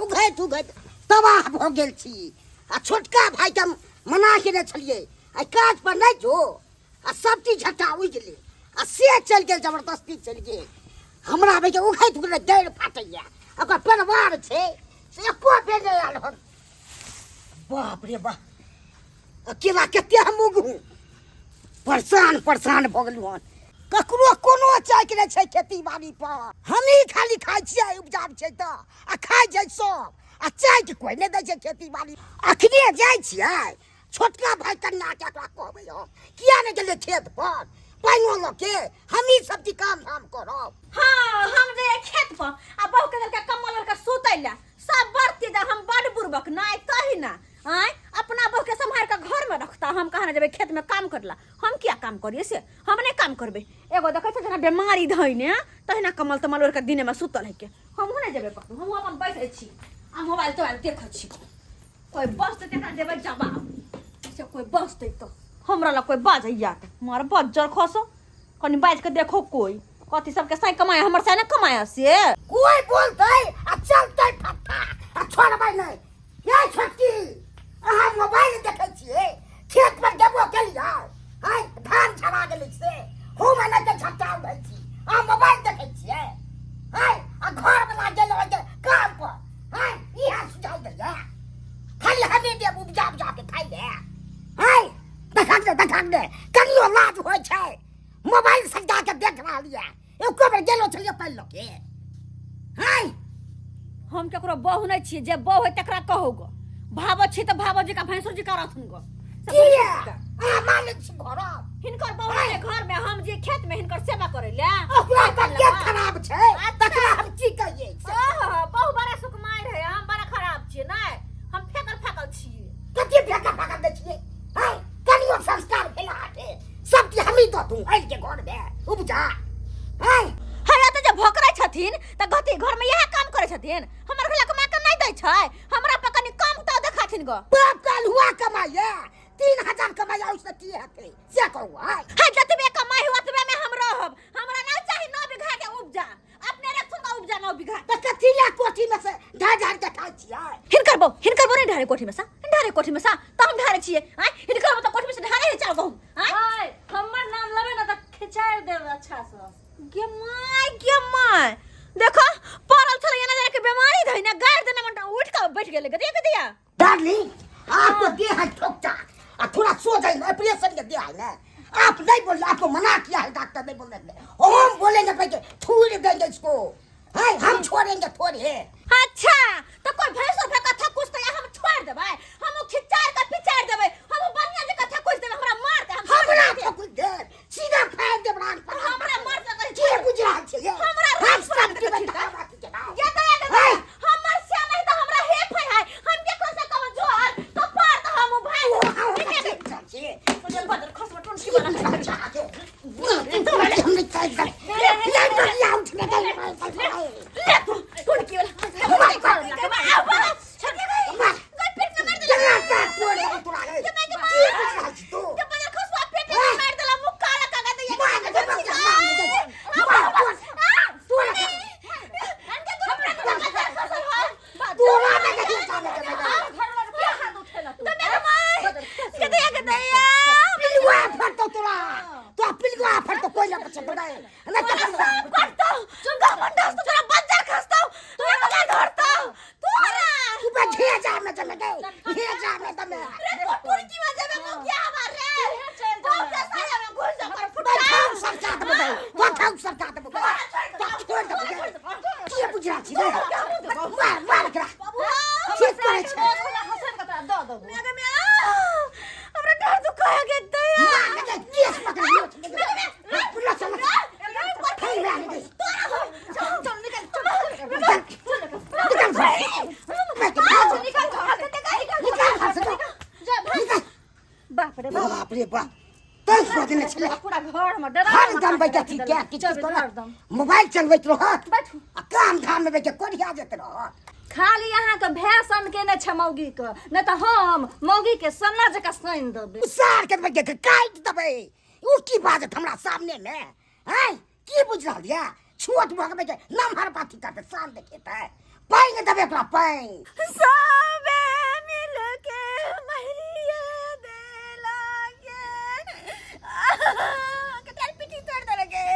उघैत उघैत तबाह भ गेल छी। आ छोटका भाई के मना केने छलिए आ काज पर नहीं जो आ सब चीज झट्टा उजले आ से चल गेल, जबरदस्ती चल गेल। हमरा भाई के उघैत उघैत डर फाटैया। ओकर परिवार छे से एको बेर नहीं आल हन। बाप रे बाप, अकेला कते हम उगहूँ। परेशान परेशान भ गेलू हन। ककरो कोनो चाक नहीं छै खेती बाड़ी पर। हमही खाली खाइ छियै, उपजाब छै त आ खाइ जाइ सब आ चाय के कोई नहीं दै छै खेती बाड़ी। अखने जाइ छियै छोटका भाई कन्या के एकरा कहबै हम किया नहीं गेलै खेत पर पाइनो ल के हमही सब चीज काम धाम करब। हाँ हम जे खेत पर आ बहू के देलके कम्बल ओढ़ के सुतैला सब बरती जा। हम बड़ बुर्बक नहीं तही ना आय अपना बहू के संभाल के घर में रखता। हम कहां जेबे खेत में काम करला। हम क्या काम करिए से हम नहीं काम करबे। एगो देखे छ जना बीमारी धइने तहिना कमल तमल ओढ़ के दिन में सुतल है के हम नहीं जेबे कतौ। हम अपन बैठे छी आ मोबाइल तो देखे छी। कोई बसते तेकरा देबे जवाब से कोई बसते तो हमरा ला कोई बाजैया त मार बज्जर खसो कनी बाज के देखो कोई कथी सबके साई कमाए हमर साई न कमाए से कोई बोलतै आ चलतै फट्टा आ छोड़बै नहीं। ये छोटकी अहाँ मोबाइल देखै छियै खेत पर गेबो केलियै हाय धान छड़ा गेलै से हो मने के झट्टा उड़ै छी आ मोबाइल देखै छियै हाय आ घर बना गेल के काम पर हाय इहा सुझाव दैया खाली हमे दे उपजा उपजा के खाइ ले हाय देखा दे कनियो लाज होइ छै। मोबाइल सजा के देख रहलियै एको बेर गेलो छलियै पाइ ल के हाय। हम केकरो बहू नहीं छी जे बहू है तकरा कहो गो भाबो छी त भाबो जी का भैंसुर जी का रथुन गो किया आ मालिक छी घर हिनकर बहू के घर में हम जे खेत में हिनकर सेवा करे ले ओकरा तबियत खराब छै तकरा हम की कहिए बहू बड़ा सुकुमार है हम बड़ा खराब छी नहीं हम फेकर फाकल छी। कथि फेकर फाकल दे छियै हाय कनियो संस्कार भेला हटे सब चीज हमी द दूं हल के घर में उपजा हाय। हया त जे भोकरै छथिन त गति घर में यह काम करे छथिन हमर घला कमा के नहीं दै छै हमरा पे कनी कम त देखाथिन गो। बाप काल हुआ कमाइए 3000 कमाइए उससे की हते से कहू हाय जतबे कमाई हुआ तबे में हम रहब। हमरा ना चाही 9 बीघा के उपजा अपने रखथुन का उपजा 9 बीघा त कथि ला कोठी में से ढाढ़ के खाइ छियै। हिनकर बो नहीं ढारे कोठी में सा ढारे कोठी में सा त हम ढारे छिए आय हिनकर बो त कोठी में से ढारे चाल गहू आय हमर नाम लेबे ना त खिचार देब अच्छा से गे माय देखो परल छले ना जाके बीमारी धइ ना गाड़ देना मन उठ के बैठ गेले गदिया गदिया डार्लिंग आपको दे है ठोकता आ थोड़ा सो जाए ऑपरेशन के दिया है ना आप नहीं बोल आपको मना किया है डॉक्टर नहीं बोलने हम बोलेंगे भाई थूड़ देंगे इसको हाय हम छोड़ेंगे थोड़े। अच्छा तो कोई भैंसो पे कथा कुछ तो हम छोड़ देबै हम खिचार का पिचार देबै हम बढ़िया जे कथा कुछ देबै हमरा मार दे हमरा कुछ दे सीधा फाड़ दे प्राण पर हमरा मार दे के बुझा छै हमरा रात सब के बैठा ये तो हमर से नहीं तो हमरा हे फै है हम के कोसा कम जोर तो पार तो हम भाई मुझे बदर खस मटन की बना हमने काय कर ले तो लाउड में गई ले तू की वाला छके गई कोई पेट में मार दे चला तोड़ तोड़ा है तू जब बदर खस पेट में मार देला मुंह काला कागा दे बाप रे बाप तै सोचने छले पूरा घर में डरा हर दम बैठा थी क्या किछ कर मोबाइल चलबैत रहत बैठू आ काम धाम में बैठ कोढ़िया जेत रहत खाली यहाँ के भैसन के न छ मौगी के न त हम मौगी के सन्ना जका साइन देबे उसार के बैठ के काट देबै उ की बात हमरा सामने में हैं की बुझ रहल या छोट भग बैठ नाम हर बात करते शान देखेता पाएंगे तब एकरा पाएंगे सबे मिलके मरिया देलागे कटाल पिटी तोड़ देलगे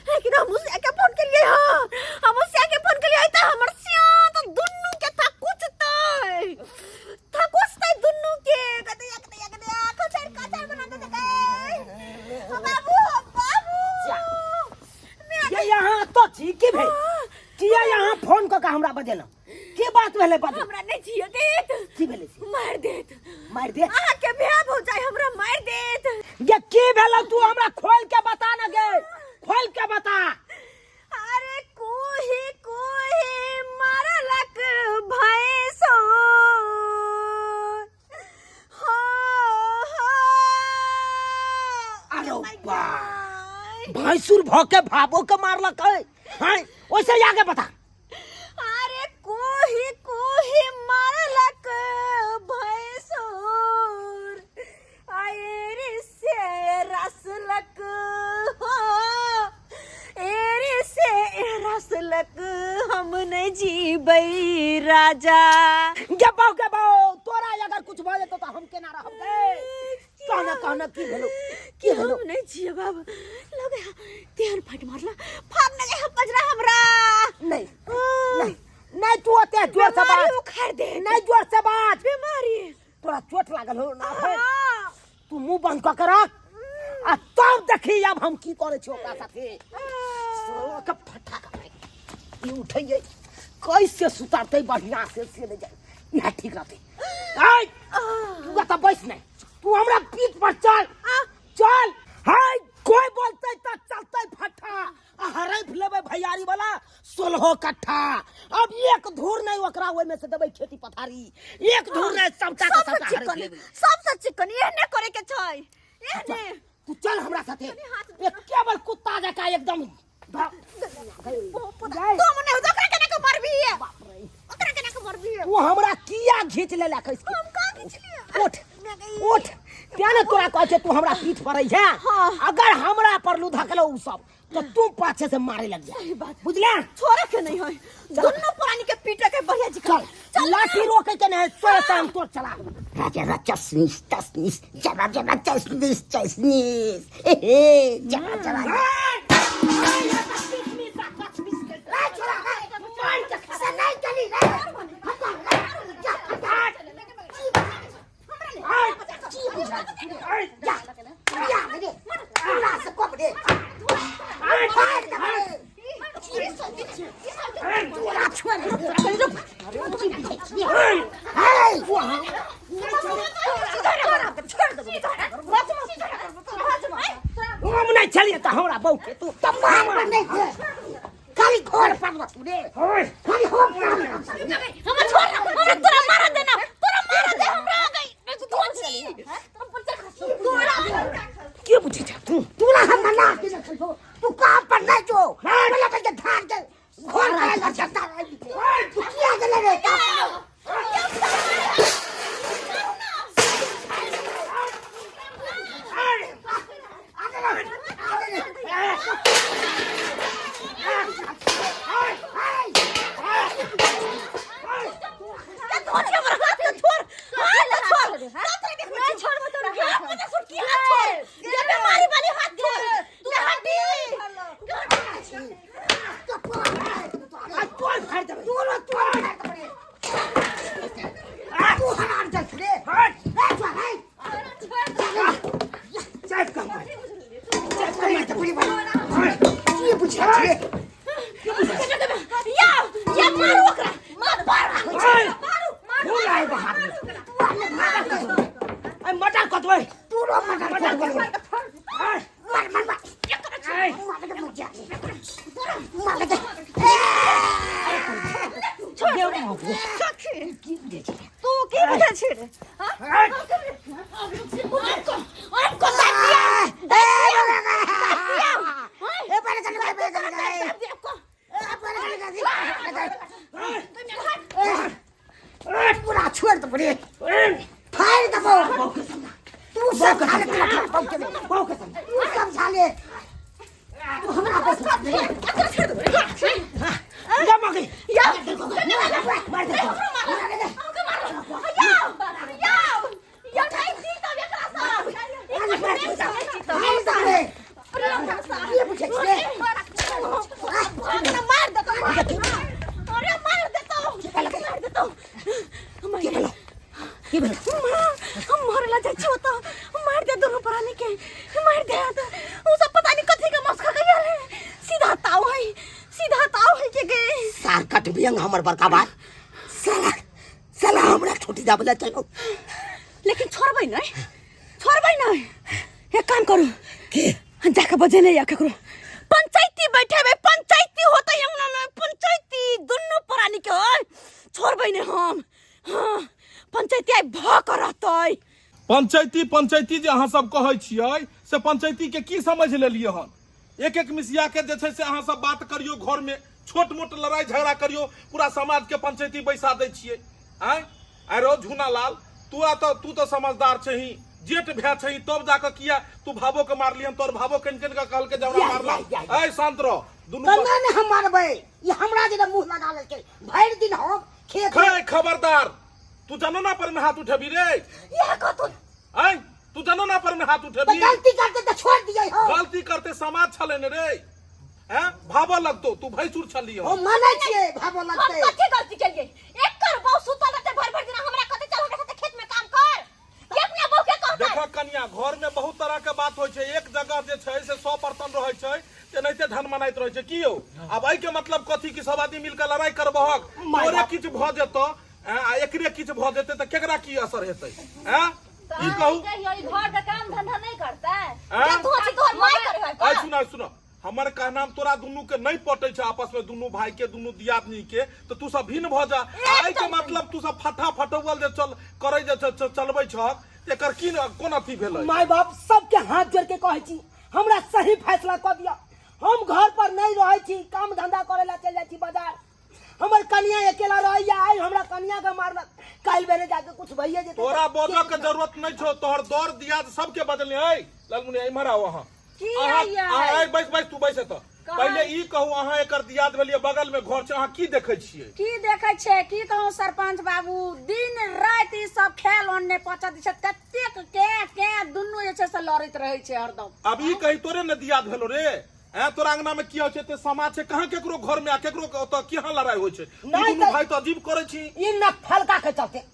लेकिन हम उसे के फोन के लिए हम उसे के फोन के लिए त हमर सिया तो दुन्नु के था कुछ दुन्नु के कतया कचर बना दे बाबू ये यहाँ तो ठीक है भाई किया यहाँ फोन को का हमरा बजेला के बात भेले बाबू हमरा नहीं जियो देत की भेले मार देत मार के ब्याह हो जाए हमरा मार देत ये की भेले तू हमरा खोल के बता ना गे खोल के बता अरे कोही मारलक भैंसो अरे बा भैंसुर भौके भाबो के मारलक है हां ओसे आगे बता अरे कोही मारलक भैंसोर आयरे से रसलक एरे से रसलक हम नहीं जीबै राजा गबाओ तोरा अगर कुछ भ जेतो त हम केना रहब गे कहना की भेलो हम नहीं जियो बाबू लगे तेहन फट मारला फाड़ न गए पजरा हमरा नहीं तू ओते जोर से बात उखाड़ दे नहीं जोर से बात बीमारी तोरा चोट लागल हो ना तू मुंह बंद क कर आ तब देखी अब हम की करे छी ओकरा साथे का फटा का ये उठैए कैसे सुताते बढ़िया से ले जाए यह ठीक रहते आई तू तो बैठ नहीं तू हमरा पीठ पर चल हाय कोई बोलते त चलते फटा हरै लेबे भैयारी वाला 16 कट्ठा अब एक धूर नहीं ओकरा ओय में से देबै खेती पथारी एक धूर नहीं सबटा का सबटा हरै लेबे सबसे चिकन एहने करे के छै एहने तू चल हमरा साथे एक केवल कुत्ता जका एकदम तो मने ओकरा केना के मरबी ओकरा केना के मरबी तू हमरा किया घीच ले ला कैसे हम का घीच लिया उठ त्याने तोरा कहै छै तू हमरा पीठ पर है अगर हमरा पर लुधकलो उ सब तो तू पाछे से मारे लग जा बुझले छोरे के नहीं है दोनों प्राणी के पीटे के बढ़िया जी चल लाठी रोके के नहीं सोए टाइम तो चला राजा चसनीस जरा चसनीस जरा चलिए तो हमरा बहू के तू तमाम नहीं खाली खोल पड़वा तूने खाली हो हम छोड़ हमरा तोरा मार देना तोरा मार दे हमरा आ गई तू कौन छी हम पत्थर तोरा के बुझे तू तूला हम मना के तू कहां पर नहीं जो बोला पे धार दे घोर का लगता है तू किया गले रे मार दे हमके मार याओ नहीं दी तब एकरा सब ये पूछे छे अरे मार दे तो अरे मार दे तो की भेल हम मारला जाय छो तो मार दे दोनों प्राणी के मार दे तो उ सब पता नहीं कथी के मस्का के यार सीधा ताव है के गए सार कट बियंग हमर बड़का बात साला हमरा छोटी जाबला चलो लेकिन छोड़बै नहीं एक काम करू के जाके बजे नहीं या ककरो पंचायती बैठेबे पंचायती होतै अंगना में पंचायती दोनों प्राणी के होय छोड़बै नहीं हम हां पंचायती आई भक रहतै पंचायती जे अहाँ सब कहै छियै से पंचायती के की समझ लेलियै हन एक मिसिया के जे छै से अहाँ सब बात करियो घर में छोट मोट लड़ाई झगड़ा करियो पूरा समाज के पंचायती बैसा दै छियै आरो झूना लाल तू तो समझदार छही जेठ भै छही तब जाके किया तू भावो के मारलियन तोर भावो कन का कहल के जवरा मारला ए शांत रहो दुनु कन्ना हम मारबै ये हमरा जे मुंह लगा लेलकै भरि दिन हम खेत खबरदार तू जानो ना पर में हाथ उठेबी रे ये को तू जानो ना पर में हाथ उठेबी गलती करते तो छोड़ दियै हो गलती करते समाज छले ने रे हैं भाबो लगतो तू भैसुर छलियो हम मानै छियै भाबो लगतै हम कथी गलती केलियै एकर बहु सुतल रहते भर दिन हमरा कथी चल हमरा साथे खेत में काम कर के अपना बहु के कहतै देखो कन्या घर में बहुत तरह के बात होय छै एक जगह जे छै से 100 बर्तन रहै छै तेनाहिते धन मनाइत रहै छै की यौ अब एहि के मतलब कथी कि सब आदमी मिलकर लड़ाई करबहक तोरे किछ भ जेतो आ एकरे किछ भ जेते त केकरा की असर हेतै हैं ई कहू घर का काम धंधा नहीं करता है तू अच्छी तोहर माय करे है सुनो हमर कहना तोरा दुनू के नहीं पटै छै आपस में दुनू भाई के दुनू दियादनी के तो तू सब भिन्न भ जा आई के मतलब तू सब फटौवल जे चल करे जे चलबै छक एकर की कोन अथी भेलै माय बाप सबके हाथ जोड़ के कहै छी हमरा सही फैसला क दिया हम घर पर नहीं रहै छी काम धंधा करे ला चल जाइ छी बाजार हमर कन्या अकेला रहैया आई हमरा कन्या के मारलक काल बेरे जाके कुछ भइए जे तोरा बोझ के जरूरत नहीं छो तोहर दौर दियाद सबके बदलने है लालमुनि इमहर आओ वहां की आय बैस तू बैस त पहले ई कहू अहाँ एकर दियाद भेलिए बगल में घर छै अहाँ की देखै छियै की देखै छै की कहूं सरपंच बाबू दिन रात ई सब खेल ओन्ने पचत छै कतेक के दुन्नु जे छै से लड़ैत रहै छै हरदम अब ई कही तोरे ने दियाद भेलो रे तोरा अंगना में की होइ छै ते समाज छै कहां केकरो घर में आ केकरो त केहां लड़ाई होइ छै दुनू भाई त अजीब करै छी ई न फलका के चलते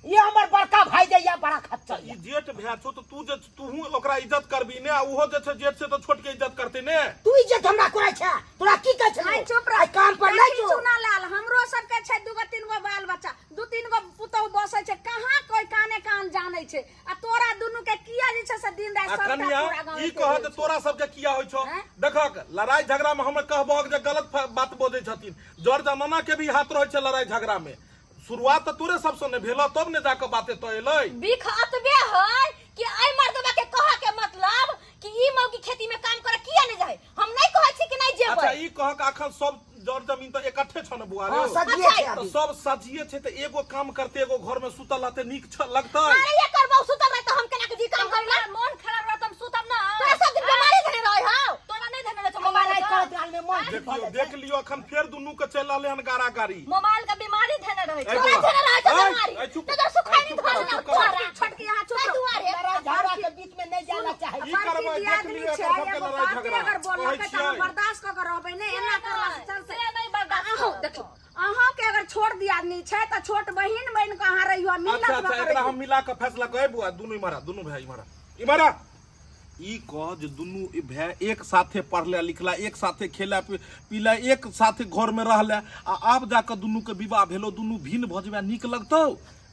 ये हमर बड़का भाई जइया बड़ा खच्चर ई जेठ भै छो तो तू ओकरा इज्जत करबी ने उहो जे छै जेठ से तो छोट के इज्जत करते ने तू इज्जत हमरा करै छै तोरा की कहै छै आई चुप रह आई काम पर नहीं जो सुना लाल हमरो सब के छै दूगो तीन गो बाल बच्चा दू तीन गो पुतौ बसै छै कहां कोई काने कान जानै छै आ तोरा दुनु के किया जे छै से दिन रात सब कन्या ई कहत तोरा सब के किया होइ छौ देखक लड़ाई झगड़ा में हम कहबक जे गलत बात बोलै छथिन जर जमाना के भी हाथ रहै छै लड़ाई झगड़ा में शुरुआत तो तोरे सबसे ने भेला तब ने जाके बातें तो एलै बिख अतबे है कि आई मर्दबा के कहा के मतलब कि ई मौ की खेती में काम करे किया नहीं जाए हम नहीं कहै छी कि नहीं जेबै अच्छा ई कहक अखन सब जर जमीन तो इकट्ठे छ न बुआ रे सजिए छै तो अभी सब सजिए छै त एगो काम करते एगो घर में सुतल रहते नीक लगतै अरे ये करबौ सुतल रह त हम केना के जी काम करला मन खराब रह तुम सुतब ना तोरा सब दिन बीमारी धने रहै हौ तोरा नहीं धने रह मोबाइल का देख लियो अखन फेर दुनू के चल रहले हन गारा गाड़ी मोबाइल का बीमारी धने रहै ए तोरा धने रहै त बीमारी चुप तो सुखाई नहीं धरना तोरा छोटकी यहां चुप दुआरे झगड़ा के बीच में नहीं जाना चाहे ई करबै देख लियो एकर सबके लड़ाई झगड़ा अगर बोललकै त हम बर्दाश्त क के रहबै ने एना करला से चल से नहीं बर्दाश्त आहो देखो अहाँ के अगर छोड़ दिया आदमी छै त छोट बहिन बन के अहाँ रहियो मिलत अच्छा एकरा हम मिला के फैसला करै बुआ दुनू दुनू भाई इमारा ई कह जे दुनू भाई एक साथे पढ़ले लिखला एक साथे खेला पीला एक साथे घर में रहले आ आब जाके दुनू के विवाह भेलो दुनू भिन्न भ जेबा नीक लगतौ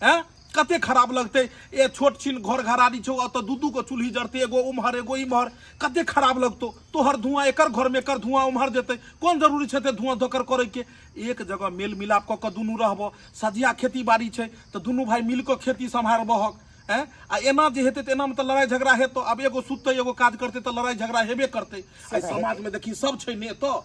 हैं कते खराब लगते ए छोट छीन घर घरारी छौ त दू को चूल्ही जरते एगो उम्हर एगो इम्हर कते खराब लगतो तोहर धुआं एकर घर में एकर धुआं उम्हर जेते कोन जरूरी छै ते धुआं धोकर करे के एक जगह मेल मिलाप क के दुनू रहबो सजिया खेती बाड़ी छै त दुनू भाई मिल के खेती संभारबहक हैं आ एना जे हेते त एना में त लड़ाई झगड़ा हेतो अब एगो सुतते एगो काज करते त लड़ाई झगड़ा हेबे करते आ समाज में देखी सब छै ने तो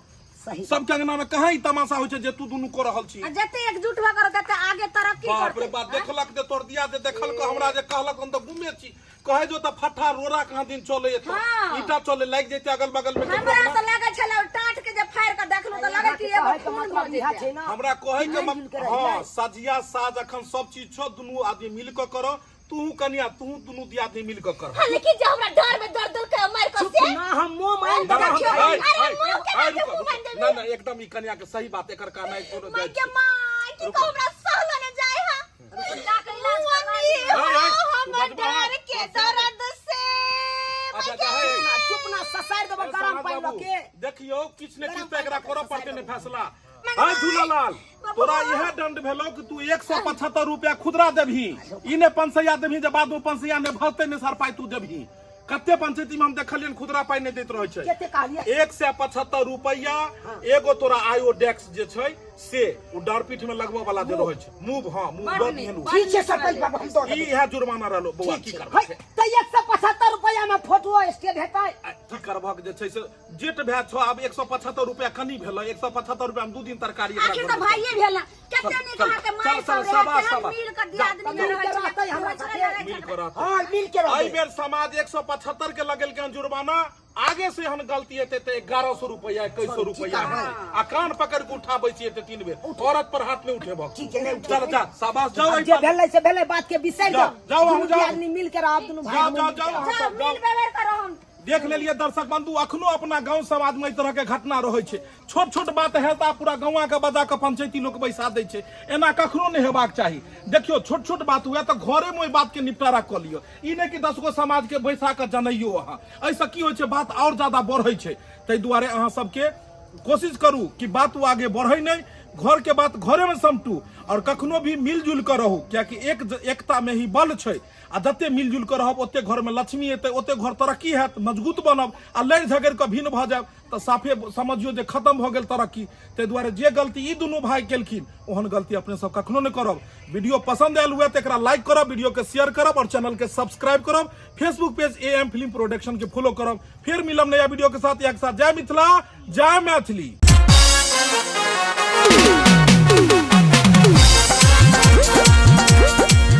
सब के अंगना में कहां ई तमाशा होय छै जे तू दुनू को रहल छी जते एकजुट भ कर तते आगे तरक्की करते बाप रे बाप देखलक दे तोर दिया दे देखल के हमरा जे कहलक हम त घुमे छी कहे जो त फट्ठा रोरा कहां दिन चले त ईटा चले लाग जेते अगल बगल में हमरा त लागे छले टाट के जे फायर के देखलू त लगे कि एगो खून मतलब भर इहा जेतै छै ना हमरा कहे के मिल के रहियै। हाँ सजिया साज अखन सब चीज छो दुनू आदमी मिल के करो तू कनिया तू दुनू दियादनी मिल के कर हाँ, लेकिन जो हमरा डर में दर्द के मार कर चुप ना हम मुंह माइन ना, देबे ना, भाई। ना ना एकदम ई कन्या के सही बात एकर कहना है कोनो जाय के माय की को हमरा सहलो न जाए हां जाके इलाज करवाई हम डर के दर्द से अच्छा जाहे चुप ना ससार देबे गरम पानी लके। देखियो किछ ने किछ तो एकरा करऽ पड़ते ने फैसला। हाय झूलालाल तोरा यह दंड भेलो कि तू 175 रुपया खुदरा देबही इने 500 देबही जे बाद में 500 ने भरते ने सर पाई तू देबही। कते पंचायती में हम देखलियन खुदरा पाई नहीं देत रहे छै। केते कहलिए 175 रुपया एगो तोरा आयोडेक्स जे छै से उ डरपीठ में लगबो वाला जे रहे छै मूव हां मूव दो दिहनु ठीक छै सरपंच बाबू हम दो ई है जुर्माना रहलो बौआ की करबा छै त 175 रुपया में फोटो स्टेट हेतै। की करबक जे छै से जेट भै छौ अब 175 रुपया कनी भेल 175 रुपया में 2 दिन तरकारी एकरा आखिर त भाइये भेल केते निक अहाँ के माय सब रहे मिल के दियादनी में रहै रहतै हमरा साथे मिल कर रहतै। हां मिल के एहि रहतै। बेर समाज 175 के लगेलकै जुर्माना आगे से हन गलती हेतै त 1100 रुपया 2100 रुपया आ कान पकड़ के उठाबै छियै त 3 बेर औरत पर हाथ नहीं उठेबक। ठीक है, नहीं उठेबक। चल जा शाबाश जाओ अब एहि जे पर। भेलै से भेलै बात के बिसरि जाओ, जाओ, हम जाओ। आदमी मिल के रहब दुनू भाई जाओ हम जाओ मिल के जाओ रहब। अहाँ सब मिल जाओ। बेवर करो हम देख लेलिए दर्शक बंधु अखनो अपना गांव समाज में इस तरह के घटना रहे छै। छोट छोट बात है ता पूरा गांवा के बजा के पंचायती लोग बैसा दै छै। एना कखनो नहीं हेबाक चाही। देखियो छोट छोट बात हुए तो घरे में ओइ बात के निपटारा कर लियो ई नहीं कि 10 गो समाज के बैसा के जनइयो अहाँ ऐसा की होइ छै बात और ज्यादा बढ़ै छै। तै दुआरे अहाँ सबके कोशिश करू कि बात वो आगे बढ़े नहीं घर के बात घरे में समटू और कखनो भी मिलजुल कर रहू क्योंकि एकता में ही बल छै आ जते मिलजुल कर रहब ओते घर में लक्ष्मी एतै ओते घर तरक्की हैत मजबूत बनब आ लड़ि झगड़ के भिन्न भ जाब तऽ साफे समझियो जे खत्म भ गेल तरक्की। ताहि दुआरे जे गलती ई दुनू भाई केलखिन ओहन गलती अपने सब कखनो नहीं करब। वीडियो पसंद आयल हुए तो एकरा लाइक करब वीडियो के शेयर करब और चैनल के सब्सक्राइब करब Facebook page AM film production के फॉलो करब। फिर मिलब नया वीडियो के साथ एक साथ। जय मिथिला जय मैथिली।